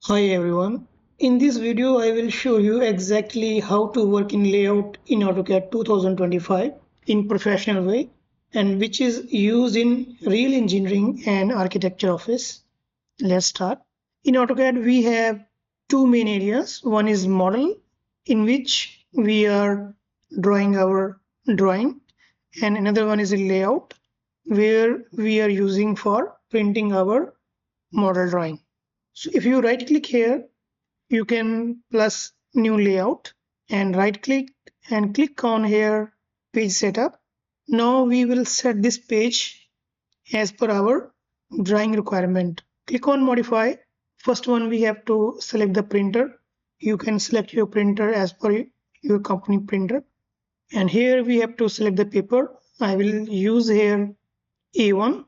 Hi everyone. In this video I will show you exactly how to work in layout in AutoCAD 2025 in professional way and which is used in real engineering and architecture office. Let's start. In AutoCAD we have two main areas. One is model in which we are drawing our drawing, and another one is a layout where we are using for printing our model drawing. So if you right click here, you can plus new layout and right click and click on here page setup. Now we will set this page as per our drawing requirement. Click on modify. First one we have to select the printer. You can select your printer as per your company printer. And here we have to select the paper. I will use here A1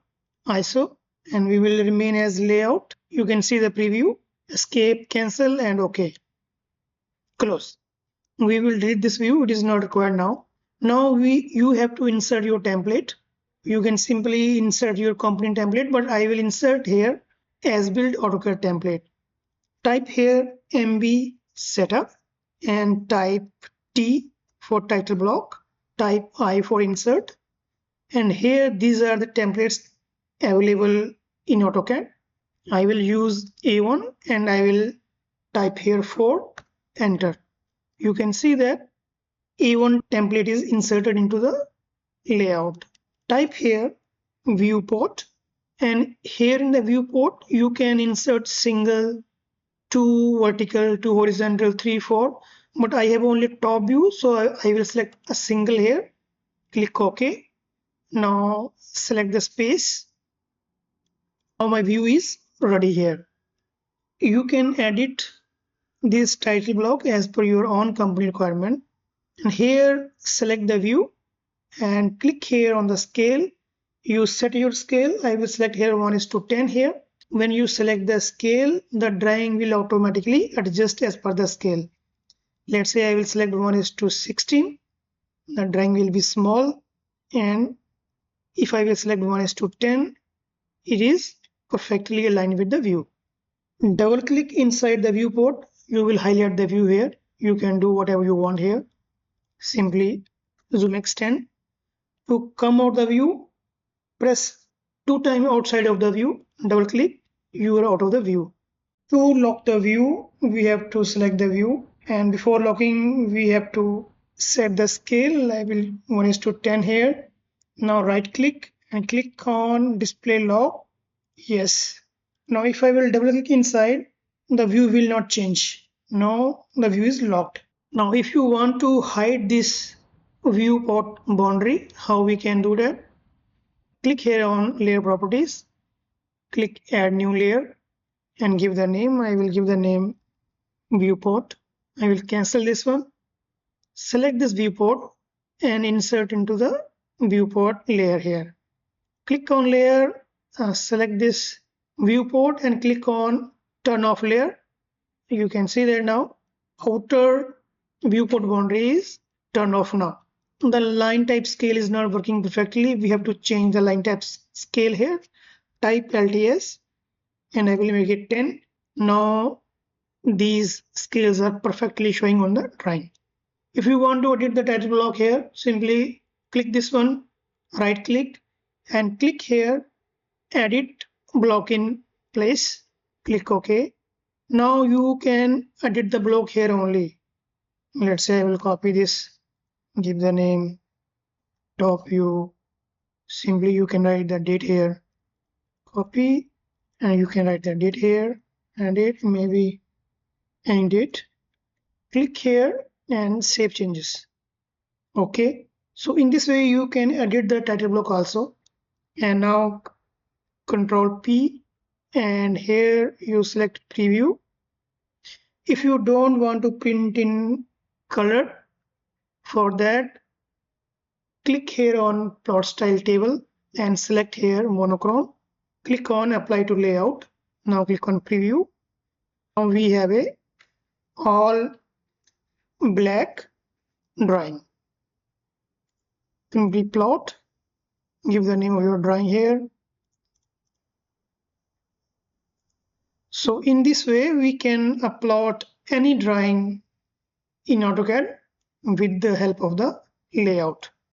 ISO and we will remain as layout. You can see the preview, escape, cancel and OK. Close. We will delete this view. It is not required now. Now you have to insert your template. You can simply insert your company template, but I will insert here as build AutoCAD template. Type here MB setup and type T for title block, type I for insert, and here these are the templates available in AutoCAD. I will use A1 and I will type here for enter. You can see that A1 template is inserted into the layout. Type here viewport, and here in the viewport you can insert single, two vertical, two horizontal, three, four, but I have only top view, so I will select a single here. Click OK. Now select the space. Now my view is ready here. You can edit this title block as per your own company requirement, and here select the view and click here on the scale. You set your scale. I will select here 1:10 here. When you select the scale, the drawing will automatically adjust as per the scale. Let's say I will select 1:16. The drawing will be small, and if I will select 1:10, it is perfectly aligned with the view. Double click inside the viewport. You will highlight the view here. You can do whatever you want here. Simply zoom extend. To come out the view, press 2 times outside of the view, double click, you are out of the view. To lock the view, we have to select the view, and before locking we have to set the scale. I will 1:10 here. Now right click and click on display lock. Yes. Now if I will double click inside, the view will not change. Now the view is locked. Now if you want to hide this viewport boundary, how we can do that? Click here on layer properties, click add new layer and give the name. I will give the name viewport. I will cancel this one. Select this viewport and insert into the viewport layer here. Click on layer, select this viewport and click on turn off layer. You can see that now outer viewport boundary is turned off now. The line type scale is not working perfectly. We have to change the line type scale here. Type LTS and I will make it 10. Now these scales are perfectly showing on the drawing. If you want to edit the title block here, simply click this one, right click and click here, edit block in place, click OK. Now you can edit the block here only. Let's say I will copy this, give the name top view. Simply you can write the date here, copy, and you can write the date here and date, maybe any date. Click here and save changes. Okay, so in this way you can edit the title block also. And now Control P and here you select preview. If you don't want to print in color, for that click here on plot style table and select here monochrome. Click on apply to layout. Now click on preview. Now we have a all black drawing. Simply plot, give the name of your drawing here. So in this way, we can upload any drawing in AutoCAD with the help of the layout.